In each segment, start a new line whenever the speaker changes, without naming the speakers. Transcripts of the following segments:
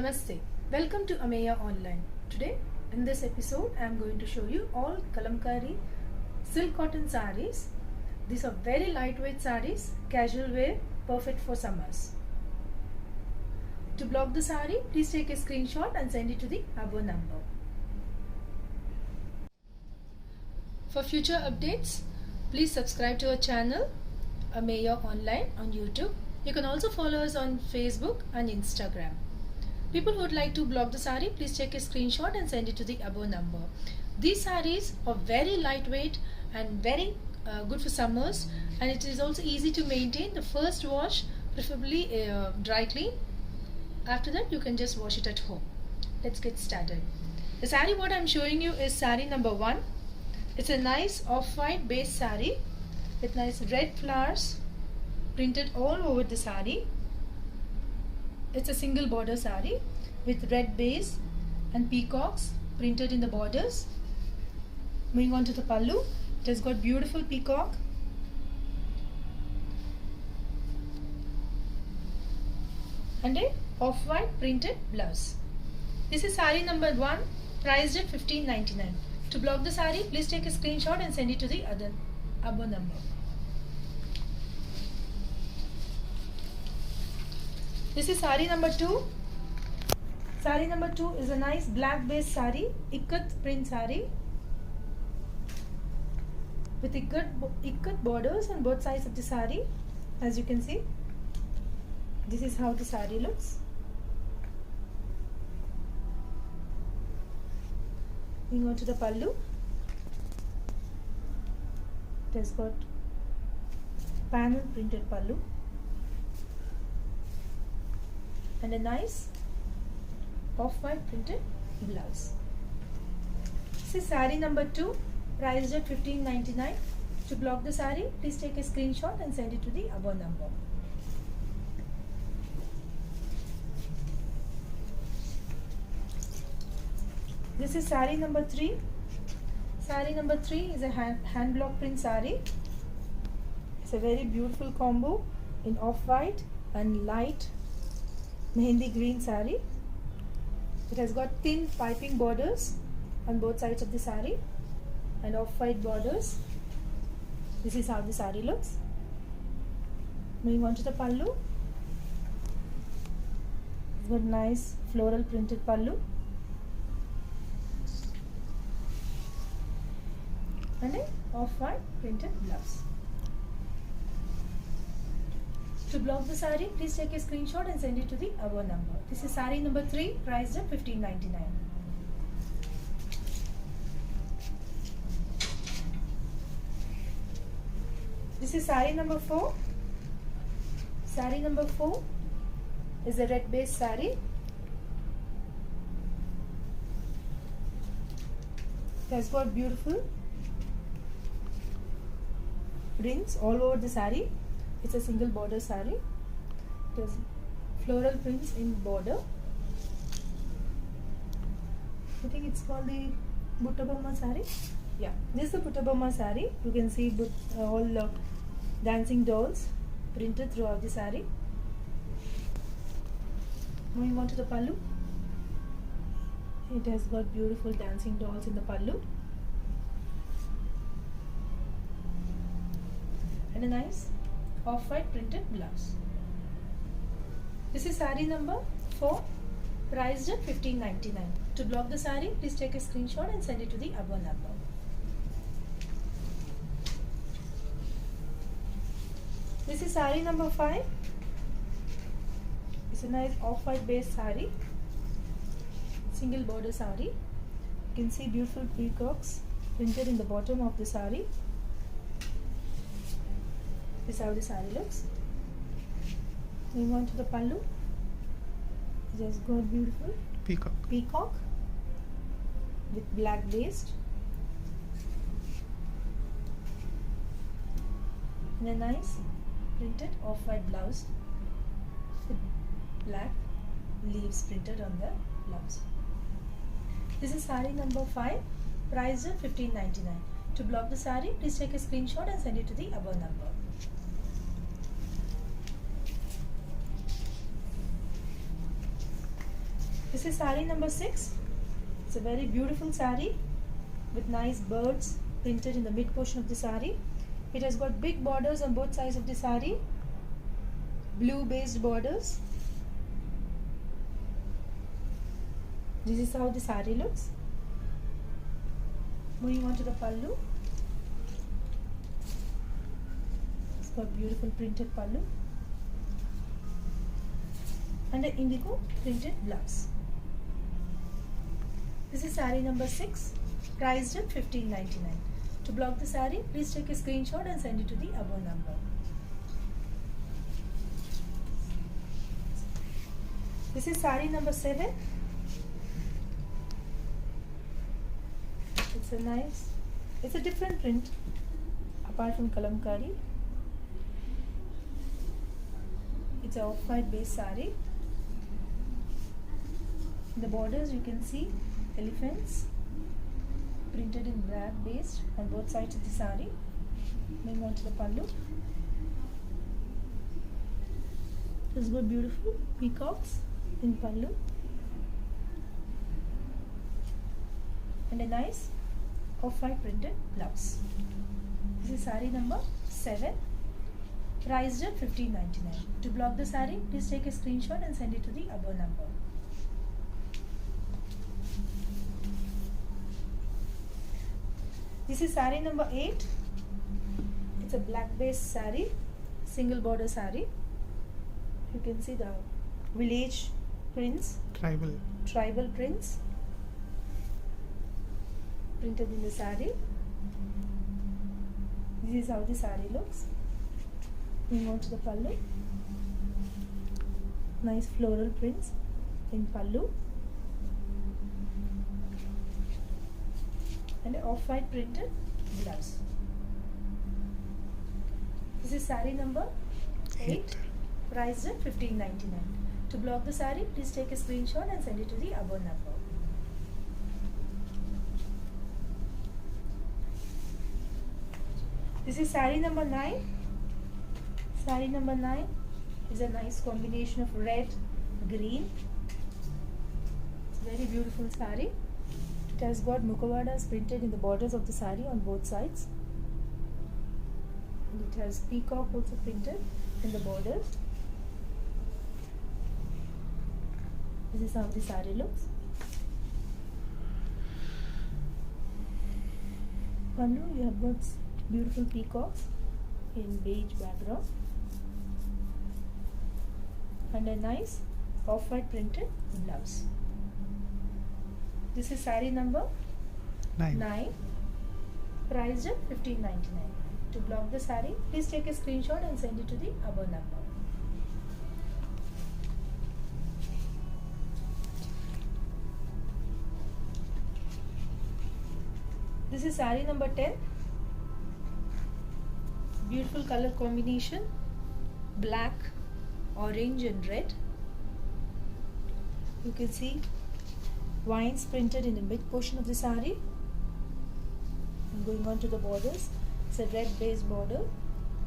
Namaste. Welcome to Ameya Online. Today, in this episode, I am going to show you all kalamkari silk cotton sarees. These are very lightweight sarees, casual wear, perfect for summers. To block the saree, please take a screenshot and send it to the above number. For future updates, please subscribe to our channel Ameya Online on YouTube. You can also follow us on Facebook and Instagram. People who would like to block the saree, please take a screenshot and send it to the above number. These sarees are very lightweight and very good for summers, and it is also easy to maintain. The first wash, preferably dry clean. After that, you can just wash it at home. Let's get started. The saree what I am showing you is saree number 1. It's a nice off-white base saree with nice red flowers printed all over the saree. It's a single border saree with red base and peacocks printed in the borders. Moving on to the pallu, it has got beautiful peacock and a off-white printed blouse. This is saree number 1, priced at $15.99. To block the saree, please take a screenshot and send it to the above number. This is saree number 2. Saree number 2 is a nice black base saree, ikat print saree with ikat borders on both sides of the saree. As you can see, this is how the saree looks. Moving on to the pallu, it has got panel printed pallu and a nice off-white printed blouse. This is saree number 2, priced at $15.99. To block the saree, please take a screenshot and send it to the above number. This is saree number 3. Saree number 3 is a hand block print saree. It's a very beautiful combo in off-white and light mehendi green saree. It has got thin piping borders on both sides of the saree and off-white borders. This is how the saree looks. Moving on to the pallu. It's got nice floral printed pallu and a off-white printed blouse. To block the saree, please take a screenshot and send it to the above number. This is saree number 3, priced at $15.99. This is saree number 4. Saree number 4 is a red base saree. It has got beautiful prints all over the saree. It's a single border saree. It has floral prints in border. I think it's called the Buttabamma saree. Yeah, this is the Buttabamma saree. You can see all dancing dolls printed throughout the saree. Moving on to the pallu. It has got beautiful dancing dolls in the pallu and a nice off-white printed blouse. This is saree number 4, priced at $15.99. To block the saree, please take a screenshot and send it to the above number. This is saree number 5. It's a nice off-white base saree, single border saree. You can see beautiful peacocks printed in the bottom of the saree. This is how the saree looks. Moving on to the pallu. It has got beautiful peacock with black based and a nice printed off-white blouse with black leaves printed on the blouse. This is saree number 5, priced at $15.99. To block the saree, please take a screenshot and send it to the above number. This is sari number 6. It's a very beautiful sari with nice birds printed in the mid portion of the sari. It has got big borders on both sides of the sari, blue based borders. This is how the sari looks. Moving on to the pallu. It's got beautiful printed pallu and an indigo printed blouse. This is sari number 6, priced at $15.99. To block the sari, please take a screenshot and send it to the above number. This is sari number 7. It's a different print apart from kalamkari. It's a off-white base sari. In the borders you can see elephants printed in black base on both sides of the sari. Moving on to the pallu. There's got beautiful peacocks in pallu and a nice off-white printed blouse. This is sari number 7, priced at $15.99. To block the sari, please take a screenshot and send it to the above number. This is sari number 8. It's a black base sari, single border sari. You can see the village prints, tribal prints printed in the sari. This is how the sari looks. Moving on to the pallu. Nice floral prints in pallu and an off-white printed blouse. This is sari number 8, priced at $15.99. To block the sari, please take a screenshot and send it to the above number. This is sari number 9. Sari number 9 is a nice combination of red, green. It's a very beautiful sari. It has got mukhawadas printed in the borders of the sari on both sides. And it has peacock also printed in the borders. This is how the sari looks. Pallu, you have got beautiful peacocks in beige background and a nice off-white printed blouse. This is sari number 9, priced at $15.99. To block the sari, please take a screenshot and send it to the above number. This is sari number 10. Beautiful color combination, black, orange and red. You can see vines printed in the mid portion of the sari. And going on to the borders, it's a red base border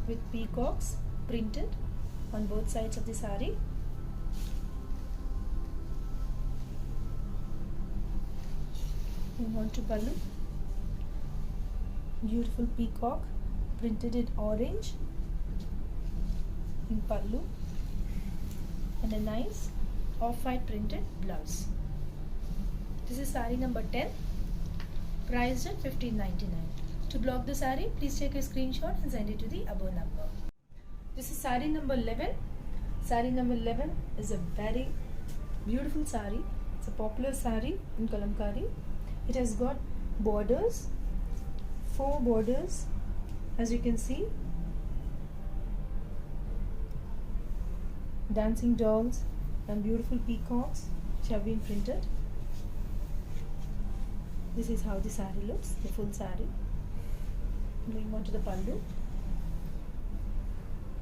with peacocks printed on both sides of the sari. Moving on to pallu. Beautiful peacock printed in orange in pallu and a nice off-white printed blouse. This is sari number 10, priced at $15.99. To block the sari, please take a screenshot and send it to the above number. This is sari number 11. Sari number 11 is a very beautiful sari. It's a popular sari in kalamkari. It has got borders, 4 borders, as you can see, dancing dolls and beautiful peacocks which have been printed. This is how the sari looks, the full sari. Moving on to the pallu.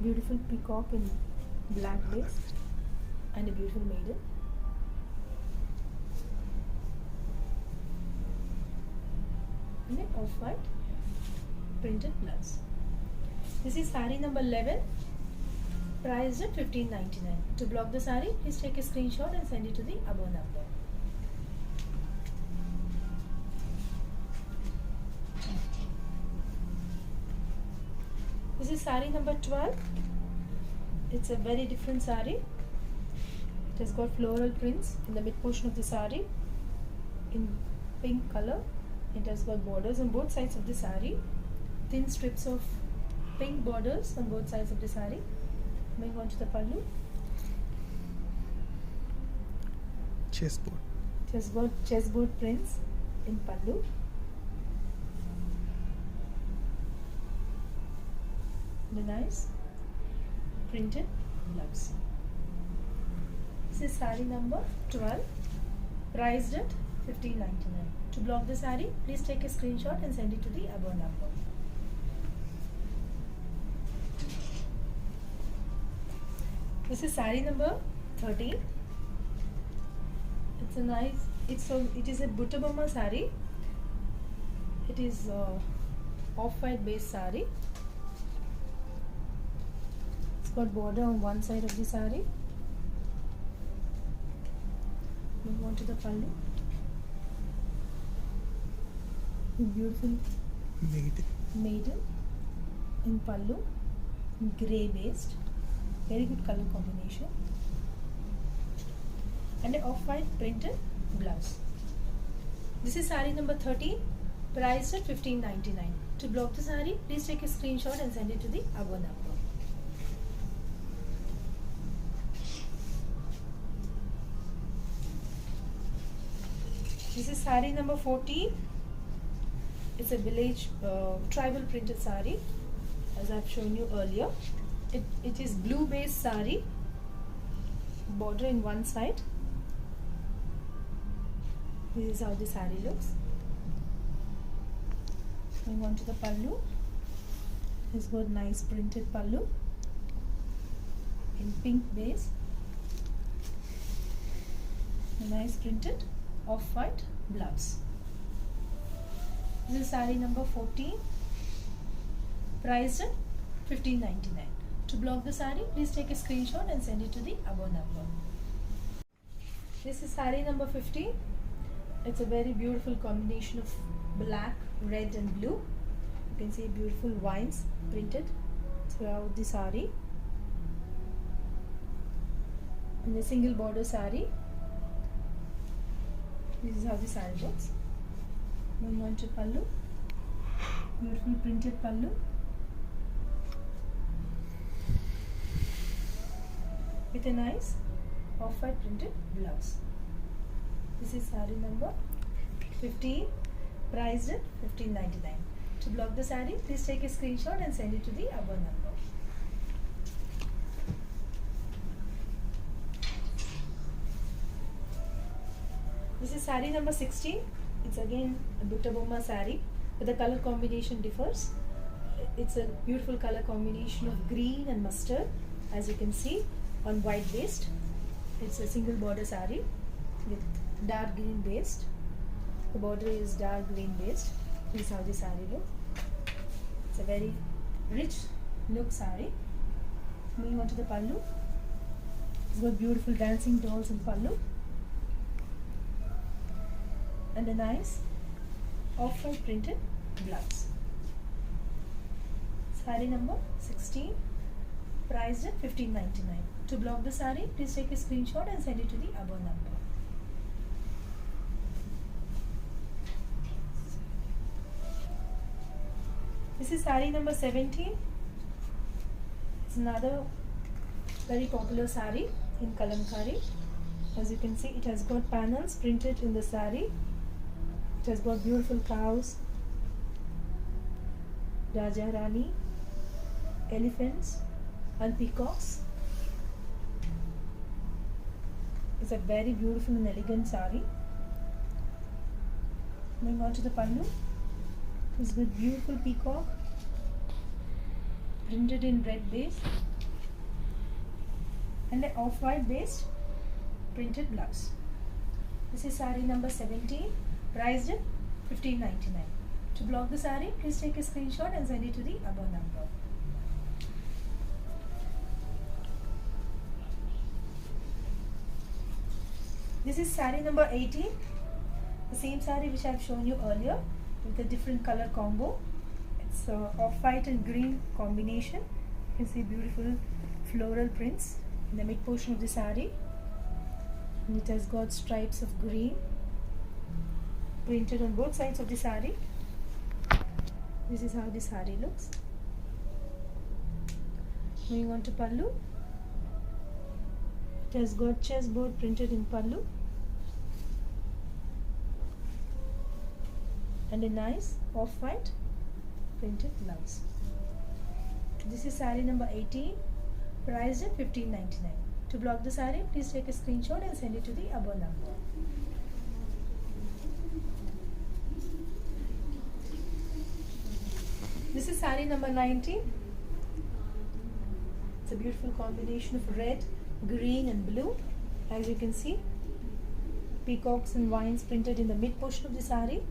Beautiful peacock in black base and a beautiful maiden. And an off-white printed blouse. This is sari number 11, priced at 15.99. To block the saree, please take a screenshot and send it to the above number. This is saree number 12. It's a very different saree. It has got floral prints in the mid portion of the saree in pink color. It has got borders on both sides of the saree, thin strips of pink borders on both sides of the saree. Moving on to the pallu.
Chessboard.
It has got chessboard prints in pallu. The nice printed blouse. This is saree number 12, priced at 15.99. To block the saree, please take a screenshot and send it to the above number. This is saree number 13. It's a nice. It is a Butta Bomma saree. It is off-white base saree. It's got border on one side of the saree. Move on to the pallu. Beautiful maiden in pallu, grey based, very good color combination, and an off-white printed blouse. This is saree number 13, priced at 15.99. To block the saree, please take a screenshot and send it to the above number. This is saree number 14. It's a village tribal printed saree, as I've shown you earlier. It is blue based saree, border in one side. This is how the saree looks. Going on to the pallu. It's got nice printed pallu in pink base. A nice printed off-white blouse. This is saree number 14, priced at 15.99. To block the saree, please take a screenshot and send it to the above number. This is saree number 15. It's a very beautiful combination of black, red and blue. You can see beautiful vines printed throughout the saree. And a single border saree. This is how the saree looks. Moving on to pallu. Beautiful printed pallu. With a nice off-white printed blouse. This is saree number 15, priced at 15.99. To block the saree, please take a screenshot and send it to the above number. This is saree number 16. It's again a Butta Bomma saree, but the color combination differs. It's a beautiful color combination of green and mustard, as you can see, on white based. It's a single border saree with dark green based. The border is dark green based. This is how the saree looks. It's a very rich look saree. Moving on to the pallu. It's got beautiful dancing dolls in pallu. And a nice off-white printed blouse. Saree number 16, priced at 15.99. To block the saree, please take a screenshot and send it to the above number. This is saree number 17. It's another very popular saree in kalamkari. As you can see, it has got panels printed in the saree. It has got beautiful cows, Raja Rani, elephants and peacocks. It's a very beautiful and elegant saree. Moving on to the pallu. It's with beautiful peacock printed in red base and an off-white based printed blouse. This is saree number 17, priced at 15.99. To block the saree, please take a screenshot and send it to the above number. This is saree number 18. The same saree which I have shown you earlier with a different color combo. It's off-white and green combination. You can see beautiful floral prints in the mid portion of the saree. And it has got stripes of green printed on both sides of the saree. This is how the saree looks. Moving on to pallu. It has got chessboard printed in pallu and a nice off-white printed blouse. This is saree number 18, priced at $15.99. To block the saree, please take a screenshot and send it to the above number. This is saree number 19. It's a beautiful combination of red, green and blue. As you can see, peacocks and vines printed in the mid portion of the saree.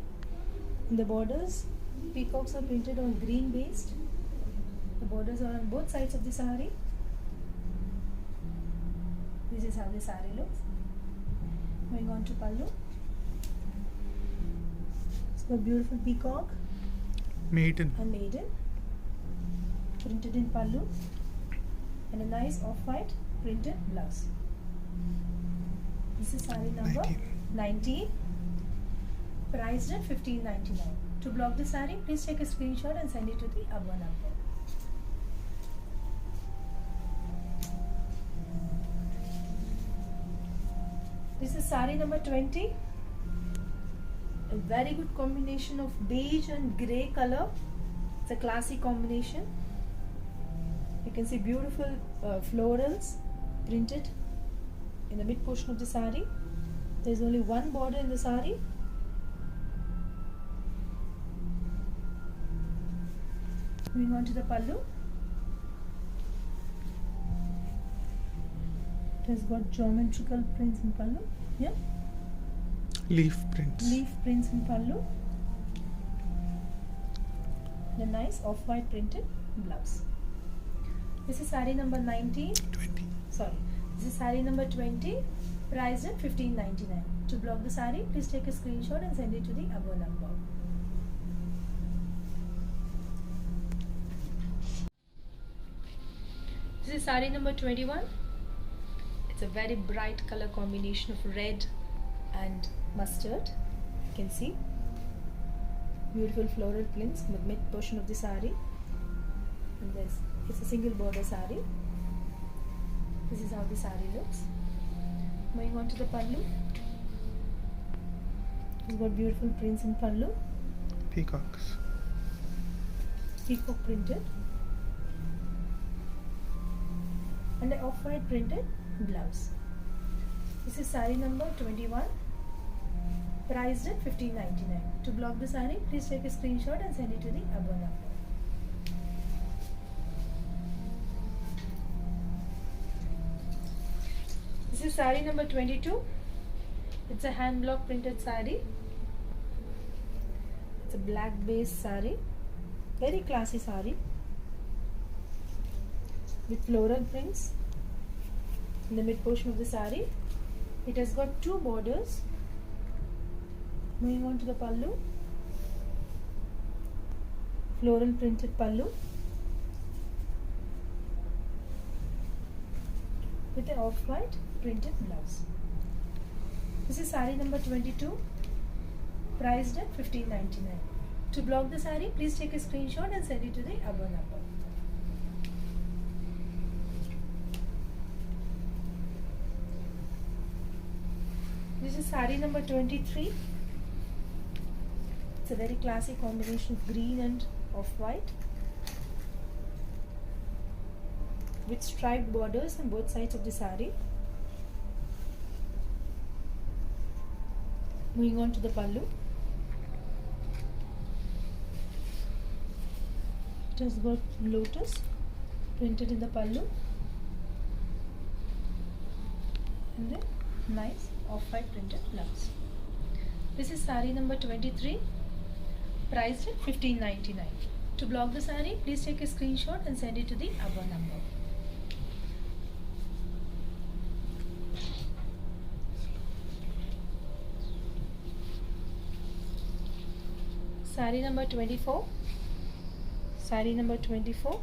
In the borders, peacocks are printed on green based. The borders are on both sides of the saree. This is how the saree looks. Moving on to pallu. It's got beautiful peacock
Maiden.
and maiden printed in pallu and a nice off-white printed blouse. This is saree number 19, priced at $15.99. To block the saree, please take a screenshot and send it to the above number. This is saree number 20. A very good combination of beige and grey color. It's a classy combination. You can see beautiful florals printed in the mid portion of the saree. There is only one border in the saree. Moving on to the pallu. It has got geometrical prints in pallu. Yeah.
Leaf prints.
Leaf prints in pallu. And a nice off-white printed blouse. This is saree number 19.
20.
Sorry. This is saree number 20, priced at $15.99. To block the saree, please take a screenshot and send it to the above number. This is saree number 21. It's a very bright color combination of red and mustard. You can see beautiful floral prints in the mid portion of the saree. And it's a single border saree. This is how the saree looks. Moving on to the pallu. It's got beautiful prints in pallu.
Peacocks.
Peacock printed. And an off-white printed blouse. This is saree number 21, priced at $15.99. To block the saree, please take a screenshot and send it to the above number. This is saree number 22. It's a hand block printed saree. It's a black base saree. Very classy saree with floral prints in the mid portion of the saree. It has got two borders. Moving on to the pallu. Floral printed pallu with an off-white printed blouse. This is saree number 22, priced at $15.99. To block the saree, please take a screenshot and send it to the above number. This is saree number 23. It's a very classic combination of green and off-white with striped borders on both sides of the saree. Moving on to the pallu. It has got lotus printed in the pallu and a nice off-white printed blouse. This is saree number 23, priced at $15.99. To block the saree, please take a screenshot and send it to the above number. Saree number 24. Saree number 24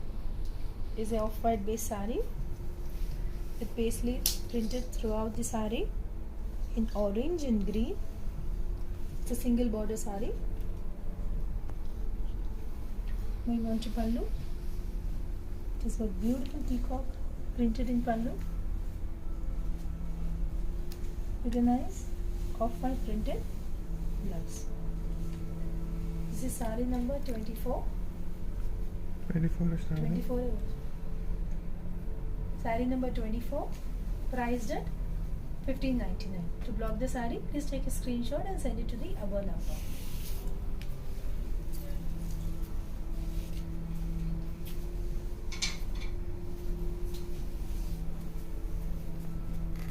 is a off-white base saree with paisley printed throughout the saree in orange and green. It's a single border saree. Moving on to pallu. It is a beautiful peacock printed in pallu with a nice off-white printed blouse. This is saree number 24.
24 is now.
24. Saree number 24, priced at $15.99. To block the saree, please take a screenshot and send it to the above number.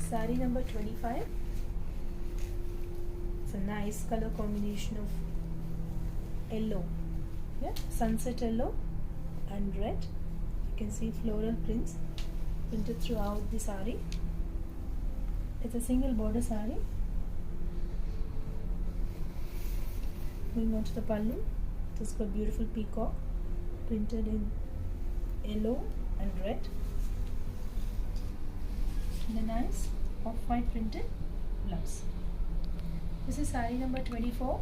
Saree number 25. It's a nice color combination of yellow, sunset yellow and red. You can see floral prints printed throughout the saree. It's a single border saree. Moving on to the pallu. It's got beautiful peacock printed in yellow and red and a nice off-white printed blouse. This is saree number 24,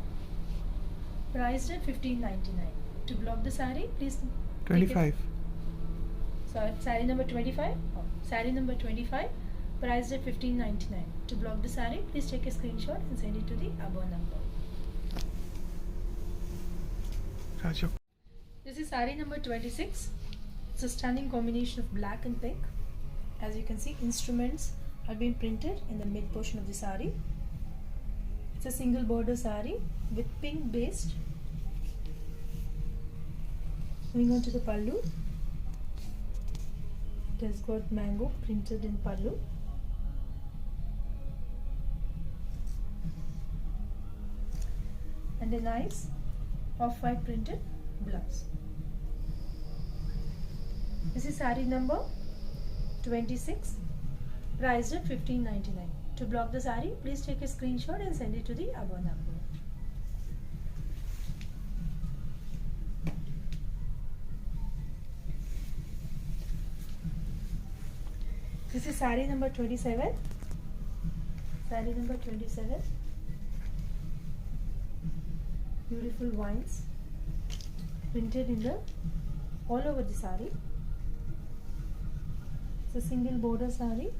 priced at $15.99. To block the saree, please
25.
Sorry, saree number 25. Oh, saree number 25, priced at $15.99. To block the saree, please take a screenshot and send it to the above number.
Rajok.
This is saree number 26. It's a stunning combination of black and pink. As you can see, instruments have been printed in the mid portion of the saree. It's a single border saree with pink based. Moving on to the pallu. It has got mango printed in pallu. And a nice off-white printed blouse. This is saree number 26, priced at $15.99. To block the saree, please take a screenshot and send it to the above number. This is saree number 27. Saree number 27. Beautiful vines printed in the all over the saree. It's a single border saree.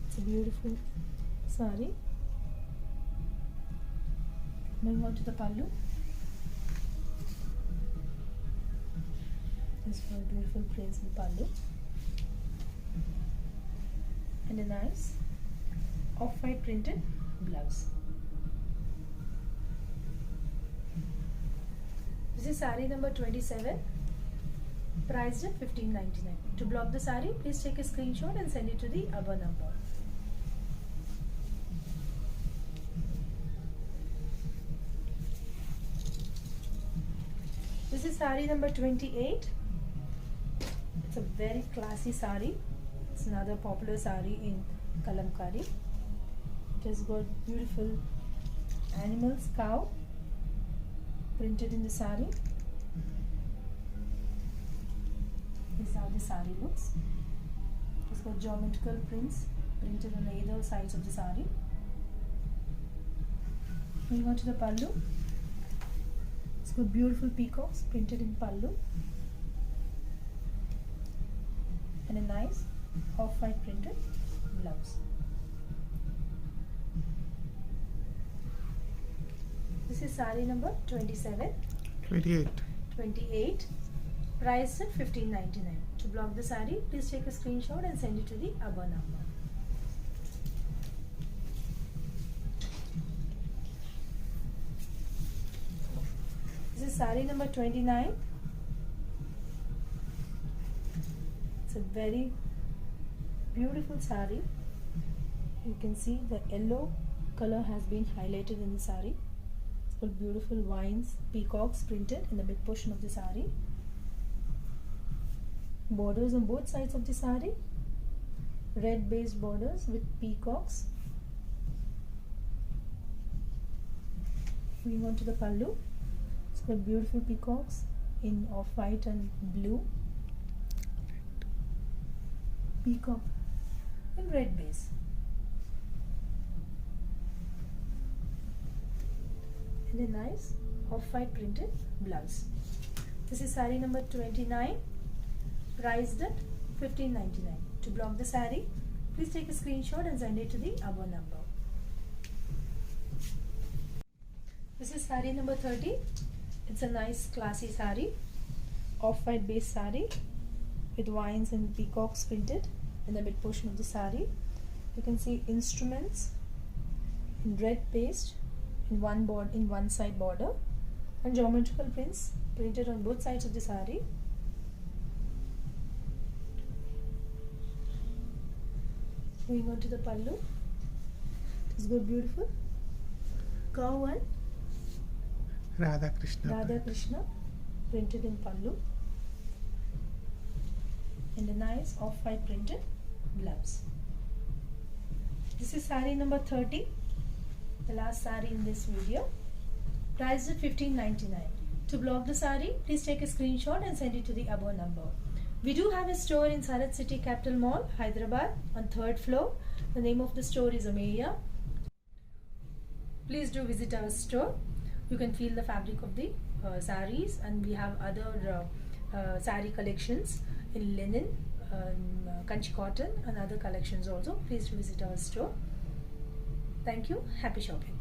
It's a beautiful saree. Moving on to the pallu. This for beautiful prints in pallu. And a nice off-white printed blouse. This is saree number 27, priced at $15.99. To block the saree, please take a screenshot and send it to the above number. This is saree number 28. It's a very classy saree. It's another popular saree in Kalamkari. It has got beautiful animals, cow, printed in the saree. This is how the saree looks. It's got geometrical prints printed on either sides of the saree. Moving on to the pallu. It's got beautiful peacocks printed in pallu. And a nice off-white printed blouse. This is saree number 27.
28.
28, priced at $15.99. To block the saree, please take a screenshot and send it to the above number. This is saree number 29. It's a very beautiful saree. You can see the yellow color has been highlighted in the saree. It's got beautiful vines, peacocks printed in the mid portion of the saree. Borders on both sides of the saree. Red based borders with peacocks. Moving on to the pallu. It's got beautiful peacocks in off-white and blue. Peacock in red base. And a nice off-white printed blouse. This is saree number 29, priced at $15.99. To block the saree, please take a screenshot and send it to the above number. This is saree number 30. It's a nice classy saree, off-white base saree with vines and peacocks printed in the mid portion of the saree. You can see instruments in red paste in one side border, and geometrical prints printed on both sides of the saree. Moving on to the pallu. It's good, beautiful cow and
Radha Krishna.
Radha Krishna printed in pallu, and a nice off-white printed blouse. This is saree number 30, the last saree in this video, priced at $15.99. To block the saree, please take a screenshot and send it to the above number. We do have a store in Sarat City Capital Mall, Hyderabad, on 3rd floor. The name of the store is Ameya. Please do visit our store. You can feel the fabric of the sarees, and we have other saree collections in linen, kanchi cotton, and other collections also. Please do visit our store. Thank you. Happy shopping.